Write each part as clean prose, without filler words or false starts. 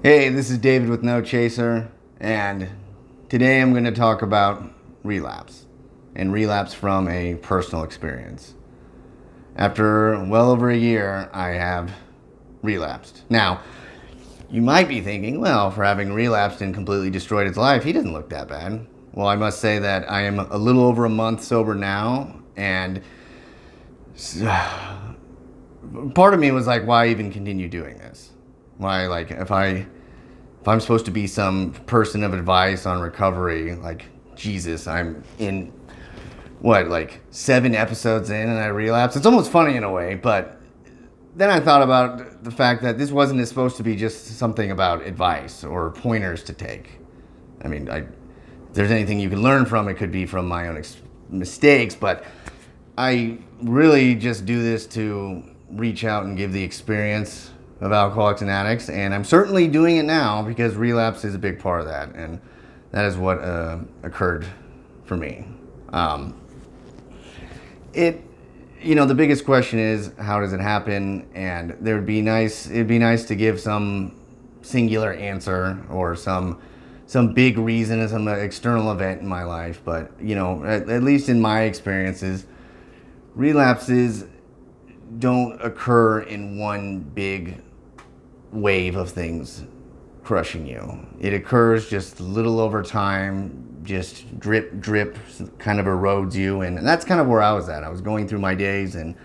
Hey, this is David with No Chaser, and today I'm going to talk about relapse, and relapse from a personal experience. After well over a year, I have relapsed. Now, you might be thinking, well, for having relapsed and completely destroyed his life, he doesn't look that bad. Well, I must say that I am a little over a month sober now, and part of me was like, why even continue doing this? Why, like, if I'm supposed to be some person of advice on recovery, like, Jesus, I'm in, like 7 episodes in and I relapse. It's almost funny in a way, but then I thought about the fact that this wasn't supposed to be just something about advice or pointers to take. I mean, if there's anything you can learn from, it could be from my own mistakes, but I really just do this to reach out and give the experience of alcoholics and addicts, and I'm certainly doing it now because relapse is a big part of that, and that is what occurred for me. The biggest question is, how does it happen? And it'd be nice to give some singular answer or some big reason, some external event in my life, but at least in my experiences, relapses don't occur in one big wave of things crushing you. It occurs just a little over time, just drip, kind of erodes you. And that's kind of where I was at. I was going through my days and,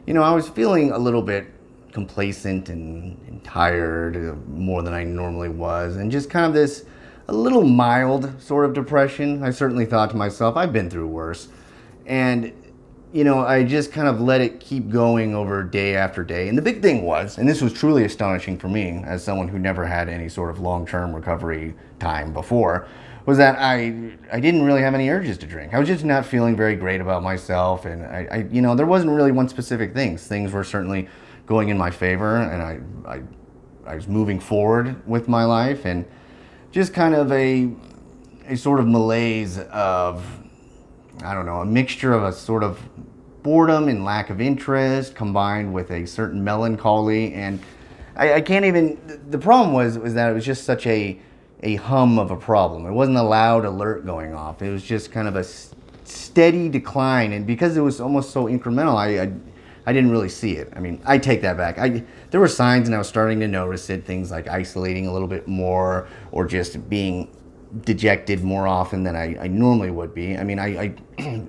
I was feeling a little bit complacent and tired more than I normally was. And just kind of a little mild sort of depression. I certainly thought to myself, I've been through worse. And I just kind of let it keep going over day after day. And the big thing was, and this was truly astonishing for me as someone who never had any sort of long-term recovery time before, was that I didn't really have any urges to drink. I was just not feeling very great about myself. And I there wasn't really one specific thing. Things were certainly going in my favor, and I was moving forward with my life, and just kind of a sort of malaise of, I don't know, a mixture of a sort of boredom and lack of interest combined with a certain melancholy. And I can't even, the problem was that it was just such a hum of a problem. It wasn't a loud alert going off. It was just kind of a steady decline. And because it was almost so incremental, I didn't really see it. I mean, I take that back. There were signs and I was starting to notice it, things like isolating a little bit more or just being dejected more often than I normally would be. I mean, I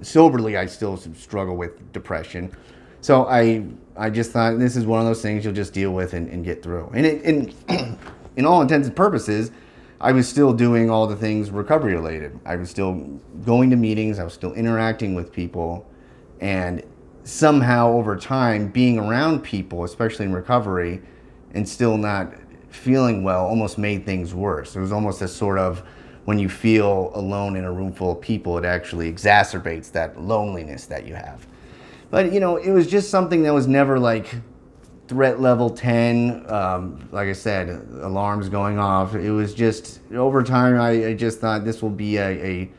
soberly, I still struggle with depression. So I just thought this is one of those things you'll just deal with and get through. And in all intents and purposes, I was still doing all the things recovery related. I was still going to meetings. I was still interacting with people. And somehow over time, being around people, especially in recovery, and still not feeling well almost made things worse. It was almost a sort of, when you feel alone in a room full of people, it actually exacerbates that loneliness that you have. But, it was just something that was never like threat level 10. Like I said, alarms going off. It was just, over time, I just thought this will be a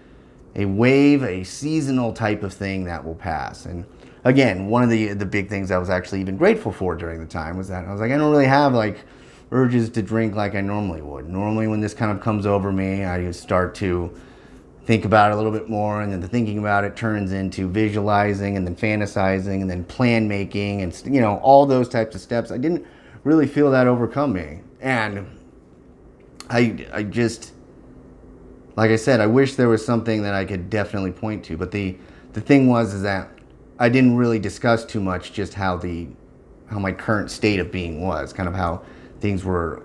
wave, a seasonal type of thing that will pass. And again, one of the big things I was actually even grateful for during the time was that I was like, I don't really have like urges to drink like I normally would. Normally when this kind of comes over me, I start to think about it a little bit more, and then the thinking about it turns into visualizing and then fantasizing and then plan making and all those types of steps. I didn't really feel that overcome me. And I just, like I said, I wish there was something that I could definitely point to, but the thing was that I didn't really discuss too much just how my current state of being was, kind of how things were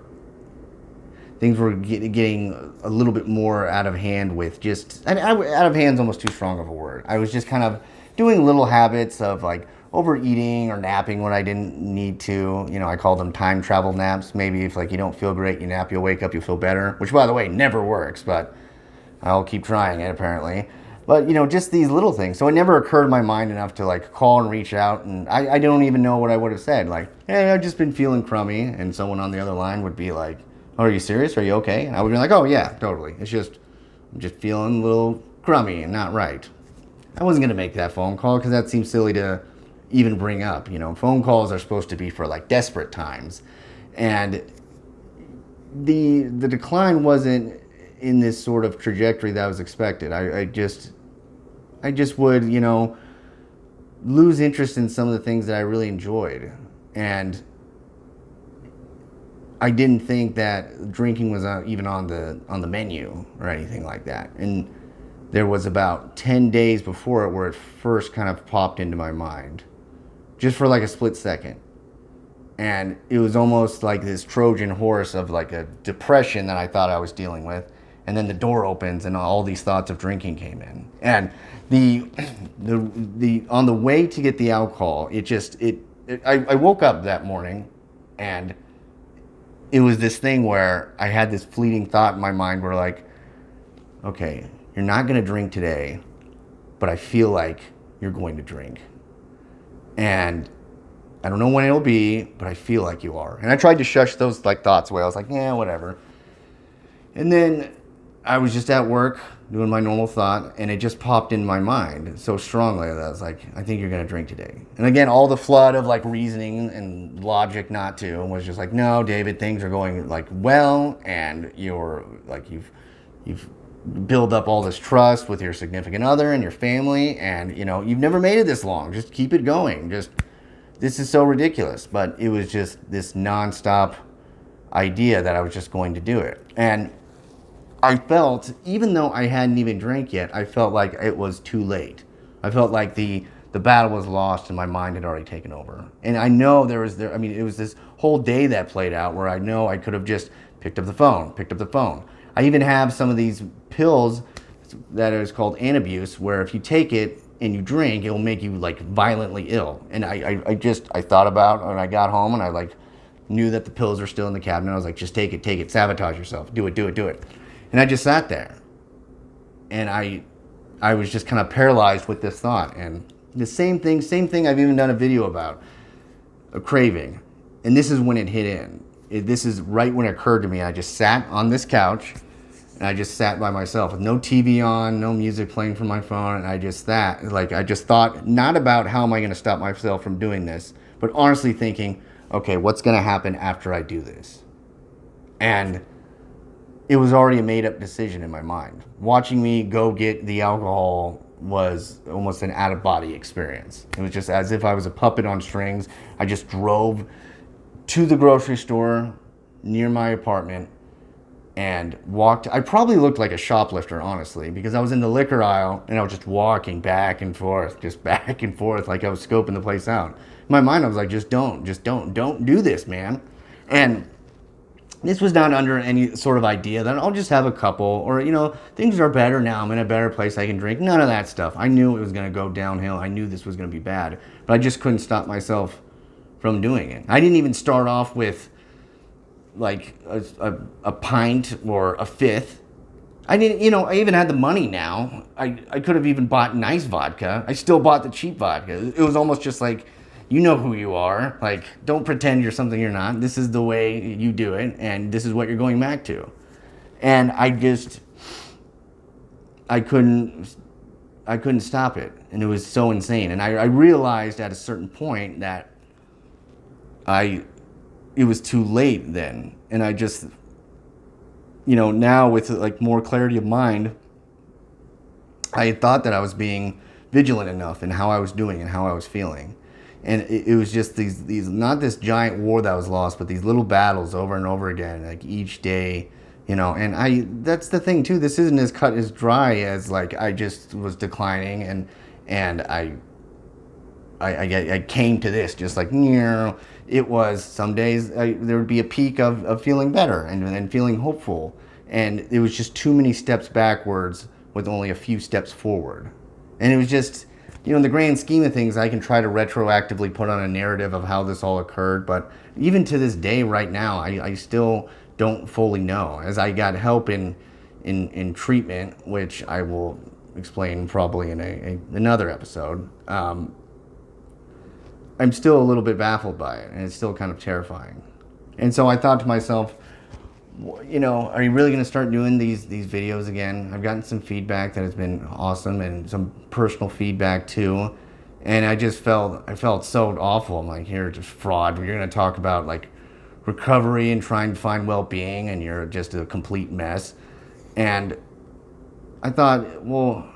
getting a little bit more out of hand with out of hand's almost too strong of a word. I was just kind of doing little habits of like overeating or napping when I didn't need to. I call them time travel naps. Maybe if like you don't feel great, you nap, you'll wake up, you'll feel better, which by the way, never works, but I'll keep trying it apparently. But, just these little things. So it never occurred to my mind enough to like call and reach out. And I don't even know what I would have said. Like, hey, I've just been feeling crummy. And someone on the other line would be like, oh, are you serious? Are you okay? And I would be like, oh, yeah, totally. I'm just feeling a little crummy and not right. I wasn't going to make that phone call because that seems silly to even bring up. Phone calls are supposed to be for like desperate times. And the decline wasn't in this sort of trajectory that was expected. I just would, lose interest in some of the things that I really enjoyed. And I didn't think that drinking was even on the menu or anything like that. And there was about 10 days before it where it first kind of popped into my mind, just for like a split second. And it was almost like this Trojan horse of like a depression that I thought I was dealing with. And then the door opens and all these thoughts of drinking came in. And the on the way to get the alcohol, I woke up that morning, and it was this thing where I had this fleeting thought in my mind where, like, okay, you're not going to drink today, but I feel like you're going to drink. And I don't know when it'll be, but I feel like you are. And I tried to shush those like thoughts away. I was like, yeah, whatever. And then I was just at work doing my normal thought, and it just popped in my mind so strongly that I was like, I think you're going to drink today. And again, all the flood of like reasoning and logic not to was just like, no, David, things are going like well, and you're like, you've build up all this trust with your significant other and your family, and you've never made it this long. Just keep it going. This is so ridiculous. But it was just this nonstop idea that I was just going to do it. And I felt, even though I hadn't even drank yet, I felt like it was too late. I felt like the battle was lost and my mind had already taken over. And I know it was this whole day that played out where I know I could have just picked up the phone. I even have some of these pills that is called Antabuse, where if you take it and you drink, it will make you like violently ill. And I thought about, when I got home, and I like knew that the pills were still in the cabinet. I was like, just take it, sabotage yourself, do it. And I just sat there, and I was just kind of paralyzed with this thought. And the same thing I've even done a video about, a craving. And this is when it hit in. This is right when it occurred to me. I just sat on this couch, and I just sat by myself with no TV on, no music playing from my phone, and I just thought not about how am I going to stop myself from doing this, but honestly thinking, okay, what's going to happen after I do this? And it was already a made-up decision in my mind. Watching me go get the alcohol was almost an out-of-body experience. It was just as if I was a puppet on strings. I just drove to the grocery store near my apartment and walked. I probably looked like a shoplifter, honestly, because I was in the liquor aisle and I was just walking back and forth, like I was scoping the place out. In my mind, I was like, just don't do this, man. And this was not under any sort of idea that I'll just have a couple, or, things are better now. I'm in a better place. I can drink. None of that stuff. I knew it was going to go downhill. I knew this was going to be bad, but I just couldn't stop myself from doing it. I didn't even start off with like a pint or a fifth. I didn't, I even had the money now. I could have even bought nice vodka. I still bought the cheap vodka. It was almost just like, you know who you are. Like, don't pretend you're something you're not. This is the way you do it, and this is what you're going back to. And I couldn't stop it, and it was so insane. And I realized at a certain point that it was too late then. And I just, now with like more clarity of mind, I had thought that I was being vigilant enough in how I was doing and how I was feeling. And it was just these not this giant war that was lost, but these little battles over and over again, like each day, and that's the thing too. This isn't as cut as dry as like I just was declining and I came to this just like, it was some days there would be a peak of feeling better and feeling hopeful. And it was just too many steps backwards with only a few steps forward. And it was just, in the grand scheme of things, I can try to retroactively put on a narrative of how this all occurred. But even to this day right now, I still don't fully know. As I got help in treatment, which I will explain probably in another episode, I'm still a little bit baffled by it, and it's still kind of terrifying. And so I thought to myself, are you really going to start doing these videos again? I've gotten some feedback that has been awesome, and some personal feedback too. And I felt so awful. I'm like, here, just fraud. You're going to talk about like recovery and trying to find well-being, and you're just a complete mess. And I thought, well,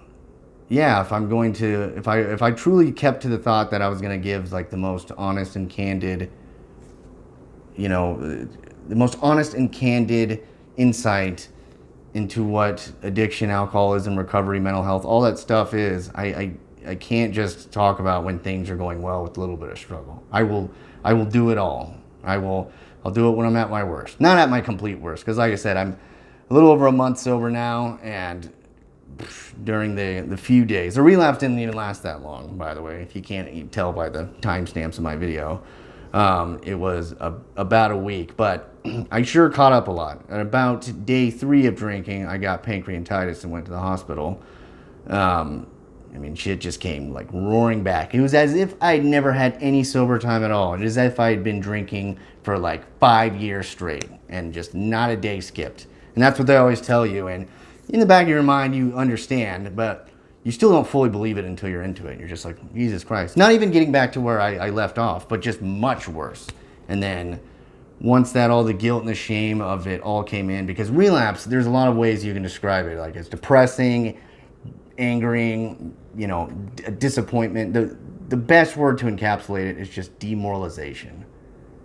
yeah, if I truly kept to the thought that I was going to give like the most honest and candid, the most honest and candid insight into what addiction, alcoholism, recovery, mental health, all that stuff is, I can't just talk about when things are going well with a little bit of struggle. I will do it all. I'll do it when I'm at my worst. Not at my complete worst, because like I said, I'm a little over a month sober now, and during the few days, the relapse didn't even last that long, by the way, if you can't tell by the timestamps of my video. It was about a week, but I sure caught up a lot. At about day 3 of drinking, I got pancreatitis and went to the hospital. Shit just came like roaring back. It was as if I'd never had any sober time at all. It was as if I had been drinking for like 5 years straight and just not a day skipped. And that's what they always tell you. And in the back of your mind, you understand, but you still don't fully believe it until you're into it. You're just like, Jesus Christ. Not even getting back to where I left off, but just much worse. And then once that all the guilt and the shame of it all came in, because relapse, there's a lot of ways you can describe it. Like it's depressing, angering, disappointment. The best word to encapsulate it is just demoralization.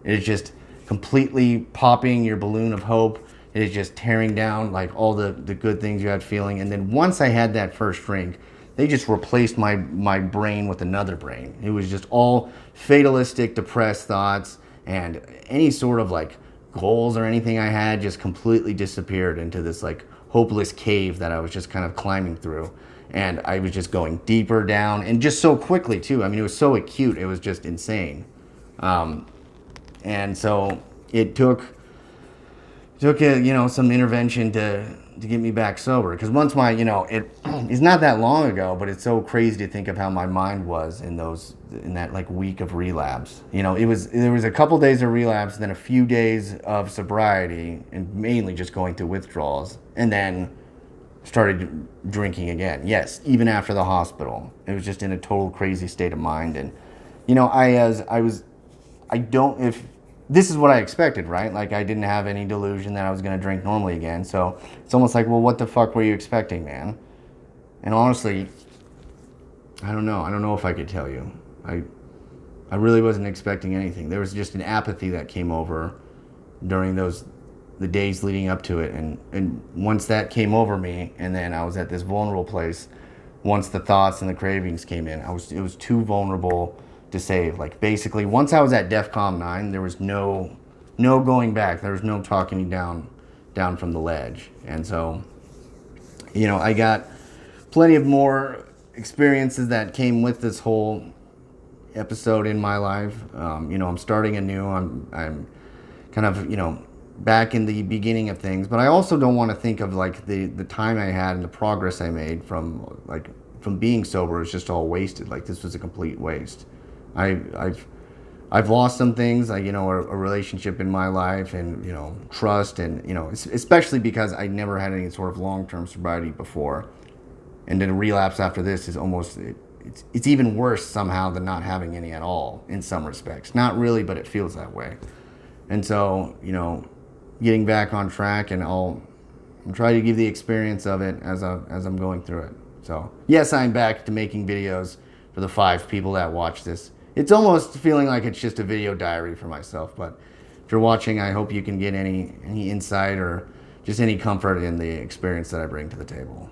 It is just completely popping your balloon of hope. It is just tearing down like all the good things you had feeling. And then once I had that first drink, they just replaced my brain with another brain. It was just all fatalistic, depressed thoughts, and any sort of like goals or anything I had just completely disappeared into this like hopeless cave that I was just kind of climbing through. And I was just going deeper down, and just so quickly too. It was so acute, it was just insane. And so it took some intervention to get me back sober, because once it's not that long ago, but it's so crazy to think of how my mind was in that like week of relapse. There was a couple days of relapse, then a few days of sobriety, and mainly just going through withdrawals, and then started drinking again. Yes, even after the hospital, it was just in a total crazy state of mind. And if this is what I expected, right? Like I didn't have any delusion that I was going to drink normally again. So it's almost like, well, what the fuck were you expecting, man? And honestly, I don't know. I don't know if I could tell you. I really wasn't expecting anything. There was just an apathy that came over during the days leading up to it. And once that came over me, and then I was at this vulnerable place, once the thoughts and the cravings came in, it was too vulnerable to save. Like basically, once I was at DEFCON 9, there was no going back. There was no talking me down from the ledge. And so, I got plenty of more experiences that came with this whole episode in my life. I'm starting anew. I'm kind of, back in the beginning of things, but I also don't want to think of like the time I had and the progress I made from being sober is just all wasted. Like this was a complete waste. I've lost some things, like, a relationship in my life, and, trust, and, especially because I never had any sort of long-term sobriety before. And then a relapse after this is almost, it's even worse somehow than not having any at all in some respects. Not really, but it feels that way. And so, getting back on track, and I'm trying to give the experience of it as I'm going through it. So, yes, I'm back to making videos for the 5 people that watch this. It's almost feeling like it's just a video diary for myself, but if you're watching, I hope you can get any insight or just any comfort in the experience that I bring to the table.